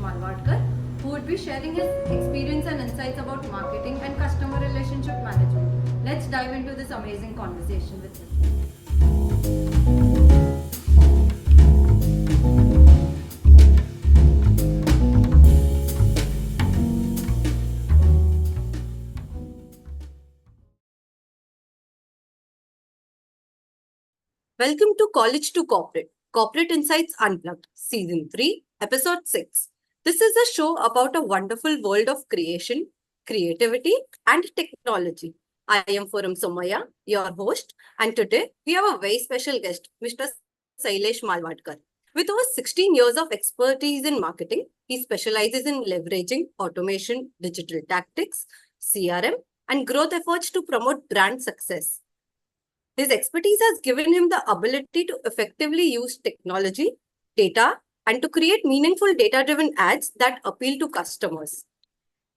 Malwadkar, who would be sharing his experience and insights about marketing and customer relationship management. Let's dive into this amazing conversation with him. Welcome to College to Corporate Insights Unplugged, Season 3, Episode 6. This is a show about a wonderful world of creation, creativity, and technology. I am Somaiyya, your host, and today we have a very special guest, Mr. Shailesh Malwadkar. With over 16 years of expertise in marketing, he specializes in leveraging automation, digital tactics, CRM, and growth efforts to promote brand success. His expertise has given him the ability to effectively use technology, data, and to create meaningful data-driven ads that appeal to customers.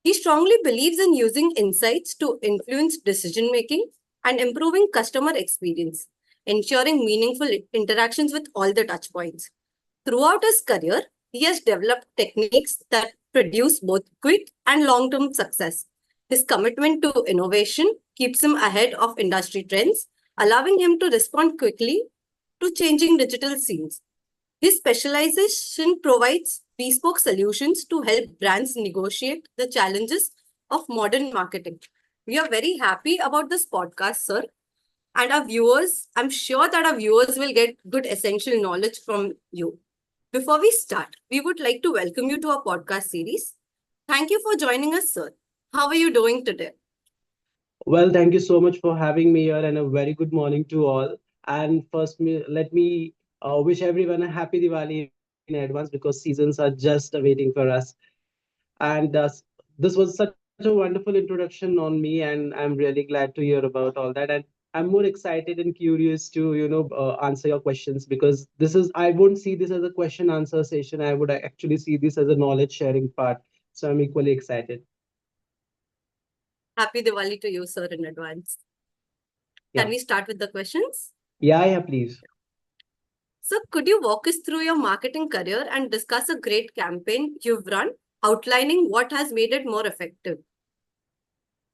He strongly believes in using insights to influence decision-making and improving customer experience, ensuring meaningful interactions with all the touchpoints. Throughout his career, he has developed techniques that produce both quick and long-term success. His commitment to innovation keeps him ahead of industry trends, allowing him to respond quickly to changing digital scenes. His specialization provides bespoke solutions to help brands negotiate the challenges of modern marketing. We are very happy about this podcast, sir. And our viewers, I'm sure that our viewers will get good essential knowledge from you. Before we start, we would like to welcome you to our podcast series. Thank you for joining us, sir. How are you doing today? Well, thank you so much for having me here, and a very good morning to all. And first, let me wish everyone a happy Diwali in advance because seasons are just waiting for us. And this was such a wonderful introduction on me, and I'm really glad to hear about all that. And I'm more excited and curious to, answer your questions because I won't see this as a question answer session. I would actually see this as a knowledge sharing part. So I'm equally excited. Happy Diwali to you, sir, in advance. Can Yeah. we start with the questions? Yeah, please. So, could you walk us through your marketing career and discuss a great campaign you've run, outlining what has made it more effective?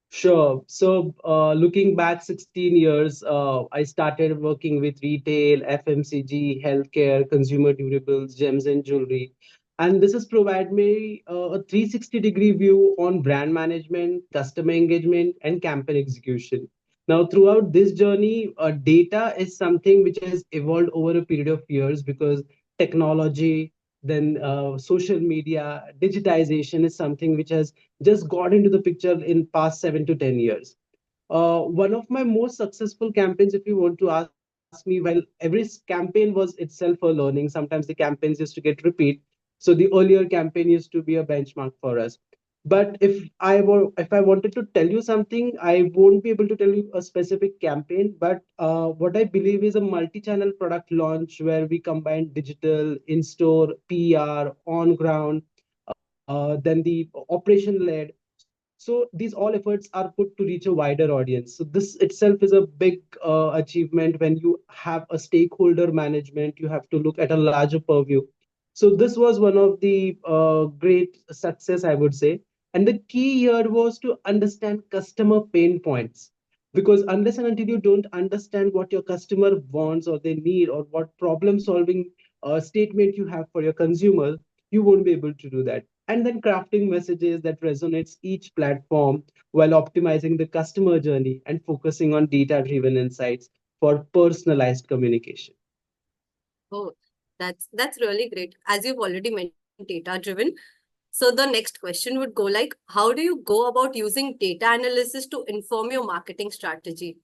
Sure. So, looking back 16 years, I started working with retail, FMCG, healthcare, consumer durables, gems, and jewelry. And this has provided me a 360-degree view on brand management, customer engagement, and campaign execution. Now, throughout this journey, data is something which has evolved over a period of years because technology, then social media, digitization is something which has just got into the picture in past 7 to 10 years. One of my most successful campaigns, if you want to ask me, while every campaign was itself a learning, sometimes the campaigns used to get repeat. So the earlier campaign used to be a benchmark for us. But if I wanted to tell you something, I won't be able to tell you a specific campaign. But what I believe is a multi-channel product launch where we combine digital, in-store, PR, on-ground, then the operation led. So these all efforts are put to reach a wider audience. So this itself is a big achievement. When you have a stakeholder management, you have to look at a larger purview. So this was one of the great success, I would say. And the key here was to understand customer pain points. Because unless and until you don't understand what your customer wants or they need, or what problem solving statement you have for your consumer, you won't be able to do that. And then crafting messages that resonates each platform while optimizing the customer journey and focusing on data driven insights for personalized communication. Oh, that's really great. As you've already mentioned, data driven. So the next question would go like, how do you go about using data analysis to inform your marketing strategy?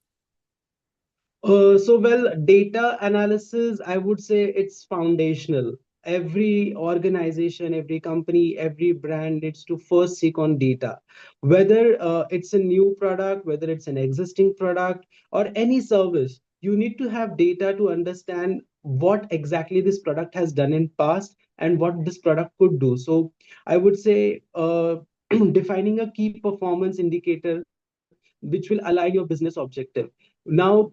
So, data analysis, I would say it's foundational. Every organization, every company, every brand needs to first seek on data. Whether it's a new product, whether it's an existing product, or any service, you need to have data to understand what exactly this product has done in past and what this product could do. So, I would say defining a key performance indicator which will align your business objective. Now,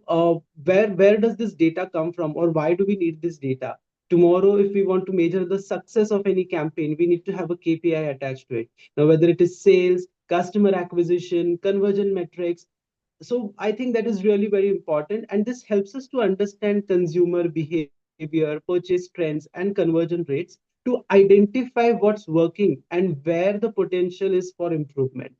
where does this data come from, or why do we need this data? Tomorrow, if we want to measure the success of any campaign, we need to have a KPI attached to it. Now, whether it is sales, customer acquisition, conversion metrics. So I think that is really very important. And this helps us to understand consumer behavior, purchase trends, and conversion rates to identify what's working and where the potential is for improvement.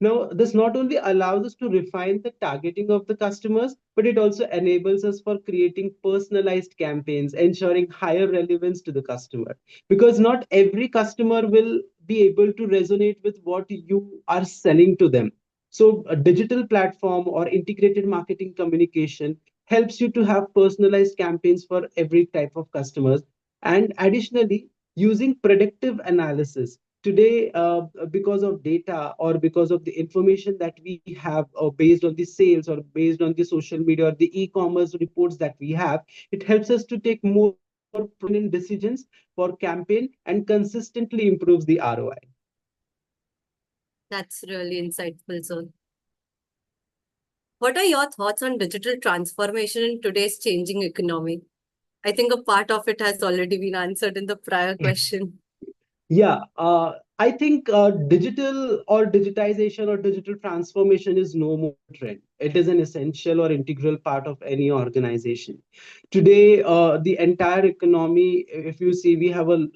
Now, this not only allows us to refine the targeting of the customers, but it also enables us for creating personalized campaigns, ensuring higher relevance to the customer. Because not every customer will be able to resonate with what you are selling to them. So, a digital platform or integrated marketing communication helps you to have personalized campaigns for every type of customers. And additionally, using predictive analysis today, because of data or because of the information that we have, based on the sales or based on the social media or the e-commerce reports that we have, it helps us to take more prudent decisions for campaign and consistently improves the ROI. That's really insightful, sir. What are your thoughts on digital transformation in today's changing economy? I think a part of it has already been answered in the prior question. Yeah, I think digital or digitization or digital transformation is no more a trend. It is an essential or integral part of any organization. Today, the entire economy, if you see, we have a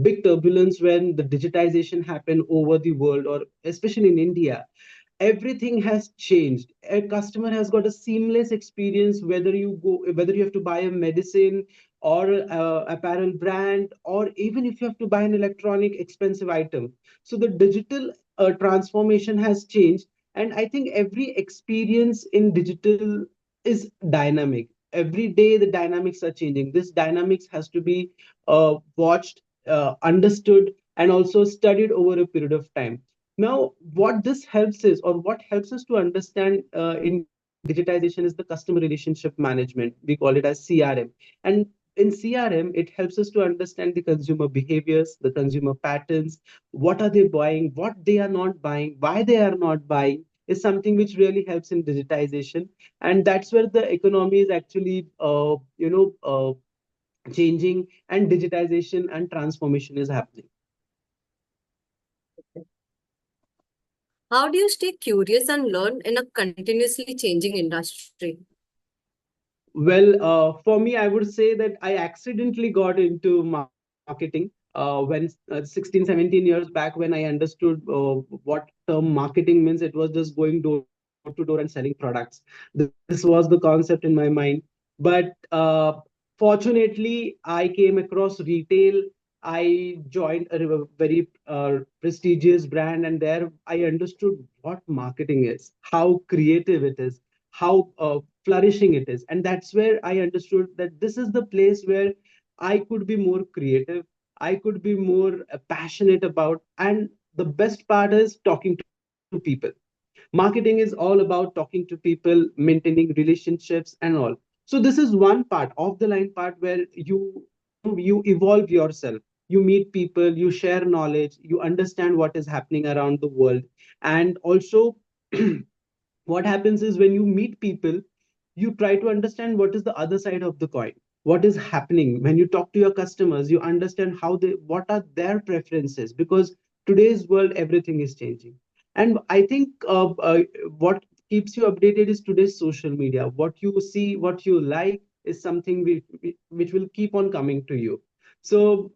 big turbulence when the digitization happened over the world, or especially in India. Everything has changed. A customer has got a seamless experience, whether you have to buy a medicine or apparel brand, or even if you have to buy an electronic expensive item. So the digital transformation has changed, and I think every experience in digital is dynamic. Every day the dynamics are changing. This dynamics has to be watched, understood, and also studied over a period of time. Now, what this helps is, or what helps us to understand in digitization, is the customer relationship management. We call it as CRM. And in CRM, it helps us to understand the consumer behaviors, the consumer patterns, what are they buying, what they are not buying, why they are not buying, is something which really helps in digitization. And that's where the economy is actually, changing, and digitization and transformation is happening. How do you stay curious and learn in a continuously changing industry? Well, for me, I would say that I accidentally got into marketing when 16, 17 years back, when I understood what term marketing means. It was just going door to door and selling products. This was the concept in my mind. But fortunately, I came across retail. I joined a very prestigious brand, and there I understood what marketing is, how creative it is, how flourishing it is. And that's where I understood that this is the place where I could be more creative, I could be more passionate about. And the best part is talking to people. Marketing is all about talking to people, maintaining relationships and all. So this is one part of the line part where you evolve yourself. You meet people, you share knowledge, you understand what is happening around the world. And also, what happens is, when you meet people, you try to understand what is the other side of the coin, what is happening. When you talk to your customers, you understand what are their preferences, because today's world everything is changing. And I think what keeps you updated is today's social media. What you see, what you like, is something which will keep on coming to you. So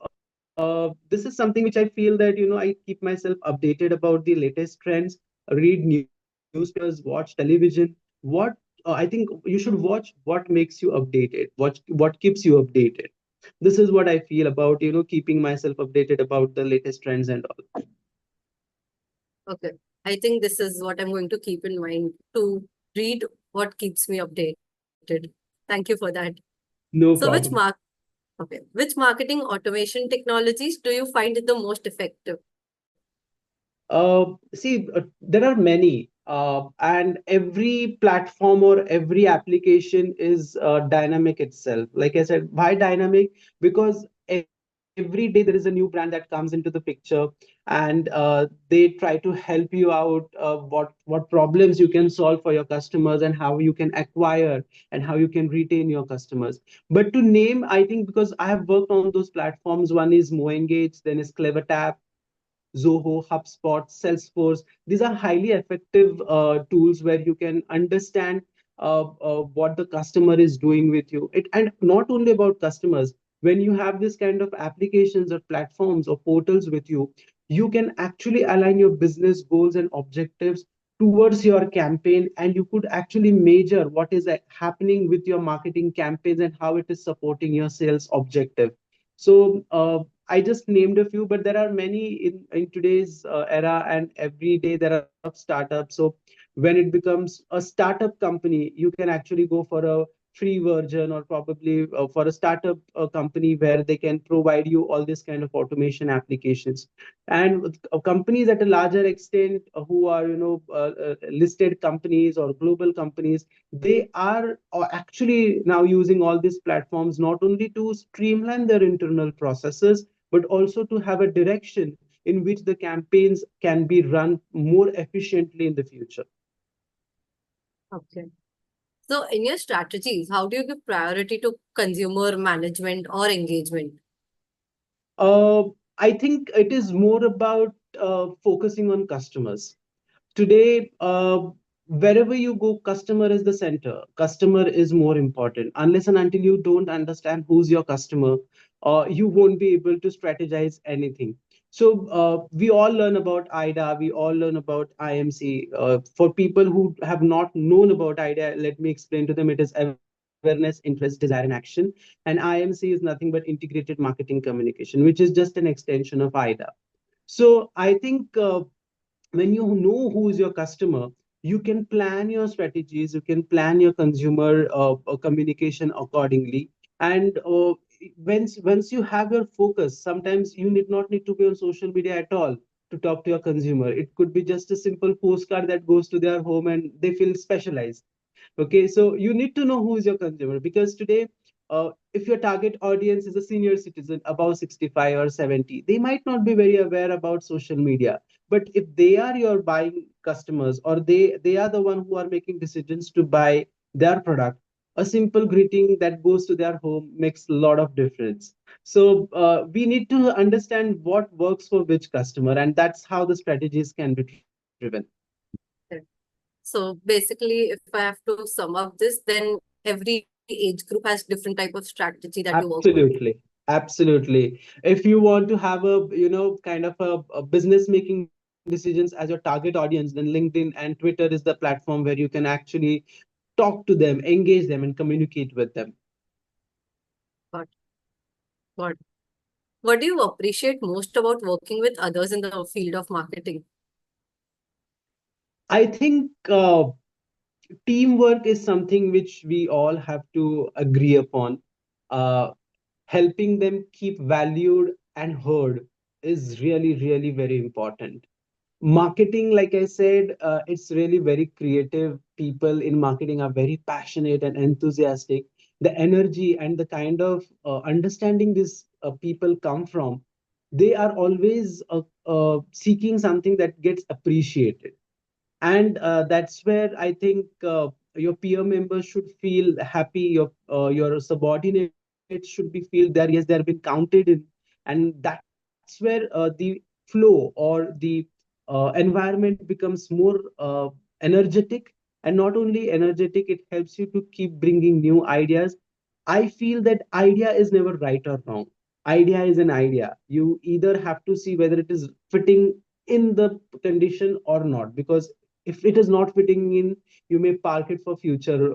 this is something which I feel that, I keep myself updated about the latest trends, read newspapers, watch television. What I think you should watch what makes you updated, what keeps you updated. This is what I feel about, keeping myself updated about the latest trends and all. Okay. I think this is what I'm going to keep in mind to read what keeps me updated. Thank you for that. No So problem. which marketing automation technologies do you find the most effective? See, there are many, and every platform or every application is dynamic itself. Like I said, why dynamic? Because every every day there is a new brand that comes into the picture, and they try to help you out, what problems you can solve for your customers, and how you can acquire and how you can retain your customers. But to name, I think, because I have worked on those platforms, one is MoEngage, then is CleverTap, Zoho, HubSpot, Salesforce. These are highly effective tools where you can understand what the customer is doing with you. And not only about customers, when you have this kind of applications or platforms or portals with you, you can actually align your business goals and objectives towards your campaign, and you could actually measure what is happening with your marketing campaigns and how it is supporting your sales objective. So I just named a few, but there are many in today's era, and every day there are a lot of startups. So when it becomes a startup company, you can actually go for a free version, or probably for a startup company where they can provide you all this kind of automation applications. And with, companies at a larger extent, who are, listed companies or global companies, they are actually now using all these platforms not only to streamline their internal processes, but also to have a direction in which the campaigns can be run more efficiently in the future. Okay. So in your strategies, how do you give priority to consumer management or engagement? Uh, I think it is more about focusing on customers. Today, wherever you go, customer is the center. Customer is more important. Unless and until you don't understand who's your customer, you won't be able to strategize anything. So we all learn about IDA, we all learn about IMC. For people who have not known about IDA, let me explain to them. It is awareness, interest, desire, and action. And IMC is nothing but integrated marketing communication, which is just an extension of IDA. So I think when you know who is your customer, you can plan your strategies, you can plan your consumer communication accordingly. And once you have your focus, sometimes you need not to be on social media at all to talk to your consumer. It could be just a simple postcard that goes to their home and they feel specialized. Okay, so you need to know who is your consumer, because today, if your target audience is a senior citizen above 65 or 70, they might not be very aware about social media. But if they are your buying customers, or they are the one who are making decisions to buy their product, a simple greeting that goes to their home makes a lot of difference. So we need to understand what works for which customer, and that's how the strategies can be driven. So basically, if I have to sum up this, then every age group has different type of strategy that you work with. Absolutely. Absolutely. If you want to have a, kind of a business making decisions as your target audience, then LinkedIn and Twitter is the platform where you can actually talk to them, engage them, and communicate with them. But, but what do you appreciate most about working with others in the field of marketing? I think teamwork is something which we all have to agree upon. Uh, Helping them keep valued and heard is really, really very important. Marketing, like I said, it's really very creative. People in marketing are very passionate and enthusiastic. The energy and the kind of understanding these people come from, they are always seeking something that gets appreciated. And that's where I think your peer members should feel happy, your subordinates should be feel that yes, they have been counted in. And that's where the flow or the environment becomes more energetic. And not only energetic, it helps you to keep bringing new ideas. I feel that idea is never right or wrong. Idea is an idea. You either have to see whether it is fitting in the condition or not, because if it is not fitting in, you may park it for future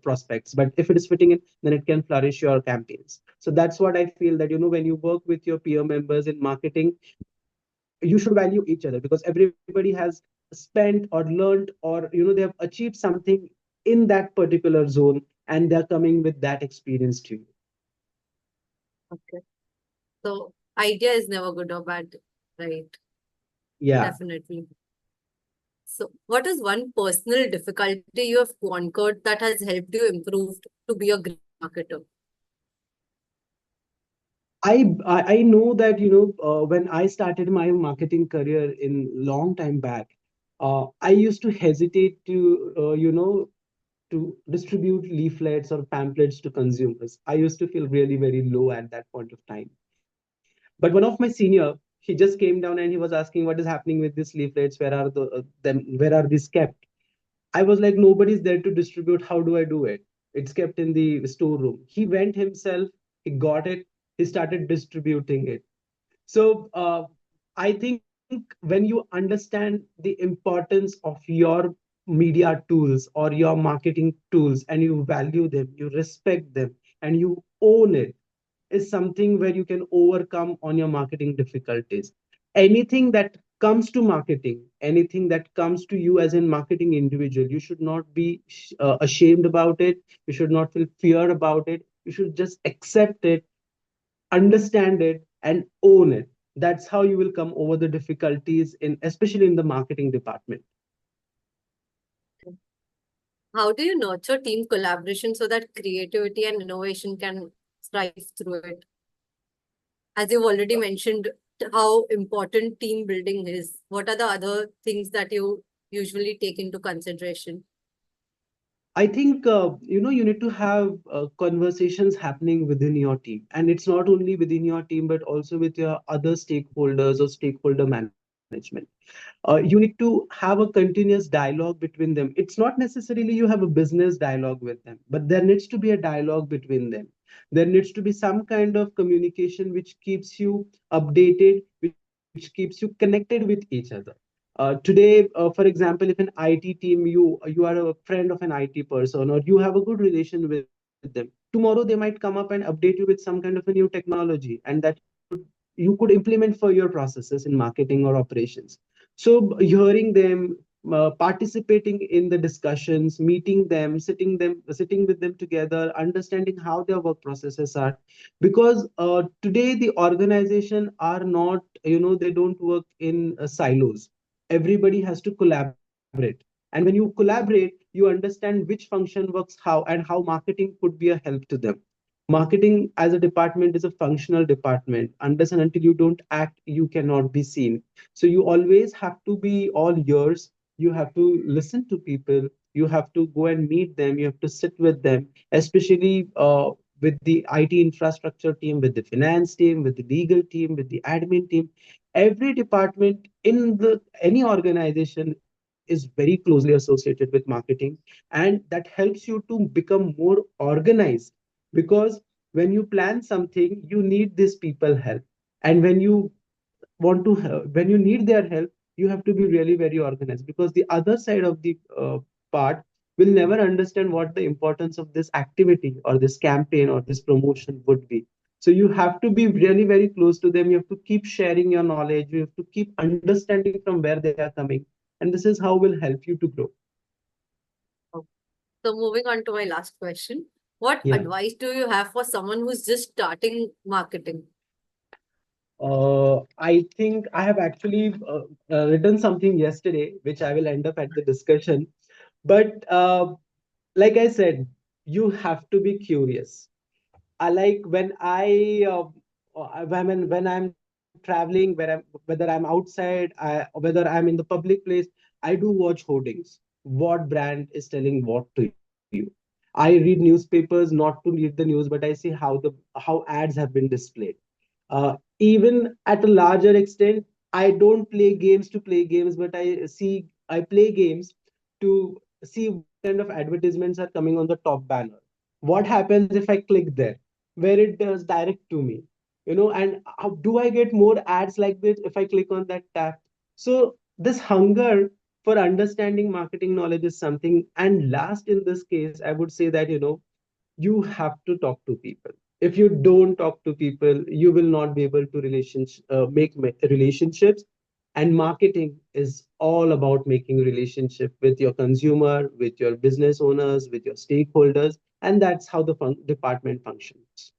prospects. But if it is fitting in, then it can flourish your campaigns. So that's what I feel, that when you work with your peer members in marketing, you should value each other, because everybody has spent or learned, or they have achieved something in that particular zone, and they're coming with that experience to you. Okay. So idea is never good or bad, right? Yeah. Definitely. So what is one personal difficulty you have conquered that has helped you improve to be a great marketer? I know that when I started my marketing career in long time back, I used to hesitate to to distribute leaflets or pamphlets to consumers. I used to feel really very low at that point of time. But one of my senior, he just came down and he was asking what is happening with these leaflets. Where are them? Where are these kept? I was like, nobody's there to distribute. How do I do it? It's kept in the storeroom. He went himself. He got it. He started distributing it. So I think when you understand the importance of your media tools or your marketing tools and you value them, you respect them, and you own it, is something where you can overcome on your marketing difficulties. Anything that comes to marketing, anything that comes to you as a marketing individual, you should not be ashamed about it. You should not feel fear about it. You should just accept it, understand it, and own it. That's how you will come over the difficulties in, especially in the marketing department. How do you nurture team collaboration so that creativity and innovation can thrive through it? As you've already mentioned, how important team building is. What are the other things that you usually take into consideration? I think you need to have conversations happening within your team, and it's not only within your team but also with your other stakeholders or stakeholder management. You need to have a continuous dialogue between them. It's not necessarily you have a business dialogue with them, but there needs to be a dialogue between them. There needs to be some kind of communication which keeps you updated, which keeps you connected with each other. Today, for example, if an IT team, you are a friend of an IT person or you have a good relation with them, tomorrow they might come up and update you with some kind of a new technology, and that you could implement for your processes in marketing or operations. So hearing them, participating in the discussions, meeting them, sitting with them together, understanding how their work processes are, because today the organization are not, they don't work in silos. Everybody has to collaborate, and when you collaborate, you understand which function works how and how marketing could be a help to them. Marketing as a department is a functional department. Unless and until you don't act, you cannot be seen. So you always have to be all ears. You have to listen to people. You have to go and meet them. You have to sit with them, especially with the IT infrastructure team, with the finance team, with the legal team, with the admin team. Every department in the any organization is very closely associated with marketing, and that helps you to become more organized, because when you plan something, you need these people help, and when you want to help, when you need their help, you have to be really very organized, because the other side of the part will never understand what the importance of this activity or this campaign or this promotion would be. So you have to be really very close to them. You have to keep sharing your knowledge. You have to keep understanding from where they are coming, and this is how will help you to grow. So moving on to my last question. What Yeah. advice do you have for someone who's just starting marketing? I think I have actually written something yesterday, which I will end up at the discussion. But like I said, you have to be curious. I like when when I'm traveling, whether I'm outside, whether I'm in the public place, I do watch hoardings. What brand is telling what to you? I read newspapers not to read the news, but I see how ads have been displayed. Even at a larger extent, I don't play games to play games, but I play games to see what kind of advertisements are coming on the top banner. What happens if I click there, where it does direct to me, and how do I get more ads like this if I click on that tab? So this hunger for understanding marketing knowledge is something. And last in this case, I would say that you have to talk to people. If you don't talk to people, you will not be able to relationships. And marketing is all about making relationship with your consumer, with your business owners, with your stakeholders, and that's how the department functions.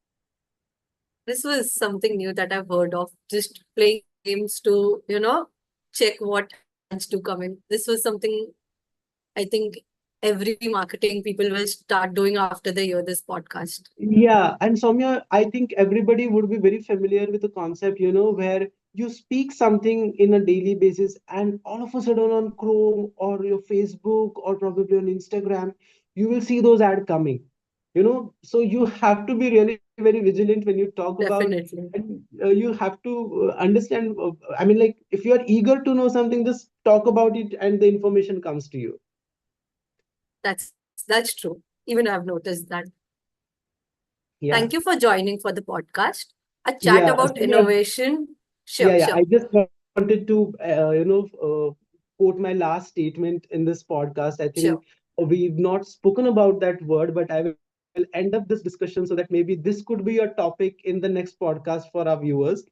This was something new that I've heard of. Just playing games to check what ads to come in. This was something I think every marketing people will start doing after they hear this podcast. Yeah, and Soumya, I think everybody would be very familiar with the concept, where you speak something in a daily basis, and all of a sudden on Chrome or your Facebook or probably on Instagram, you will see those ads coming. So you have to be really very vigilant when you talk about, Definitely. and you have to understand. I mean, like, if you are eager to know something, just talk about it, and the information comes to you. That's true. Even I've noticed that. Yeah, Thank you for joining for the podcast. A chat yeah. about Soumya, innovation. yeah, Sure, yeah. I sure. just wanted to, quote my last statement in this podcast. I think Sure. we've not spoken about that word, but I will end up this discussion so that maybe this could be a topic in the next podcast for our viewers.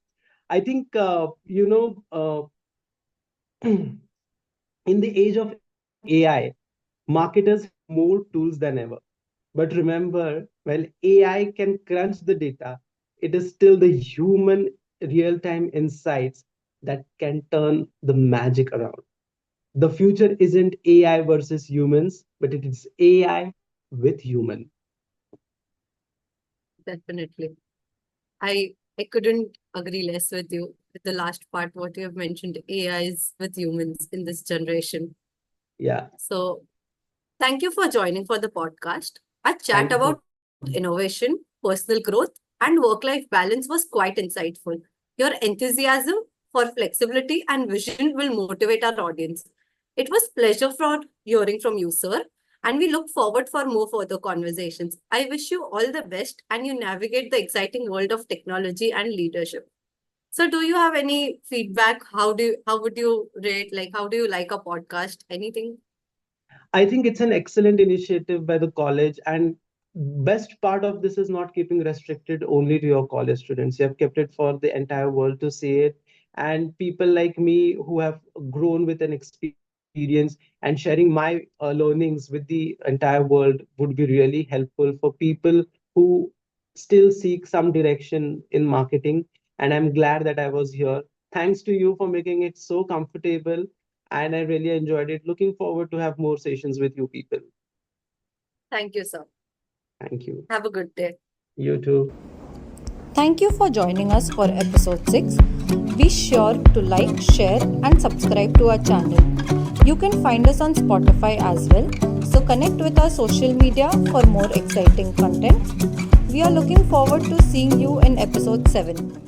I think, in the age of AI, marketers have more tools than ever. But remember, while AI can crunch the data, it is still the human real time insights that can turn the magic around. The future isn't AI versus humans, but it is AI with human. Definitely. I couldn't agree less with you with the last part, what you have mentioned, AIs with humans in this generation. Yeah. So thank you for joining for the podcast. A chat Thank you. about innovation, personal growth, and work-life balance was quite insightful. Your enthusiasm for flexibility and vision will motivate our audience. It was pleasure for hearing from you, sir, and we look forward for more further conversations. I wish you all the best and you navigate the exciting world of technology and leadership. So do you have any feedback? How would you rate, like, how do you like a podcast? Anything? I think it's an excellent initiative by the college, and best part of this is not keeping restricted only to your college students. You have kept it for the entire world to see it, and people like me who have grown with an experience and sharing my learnings with the entire world would be really helpful for people who still seek some direction in marketing. And I'm glad that I was here. Thanks to you for making it so comfortable, and I really enjoyed it. Looking forward to have more sessions with you people. Thank you, sir. Thank you. Have a good day. You too. Thank you for joining us for episode 6. Be sure to like, share, and subscribe to our channel. You can find us on Spotify as well. So connect with our social media for more exciting content. We are looking forward to seeing you in episode 7.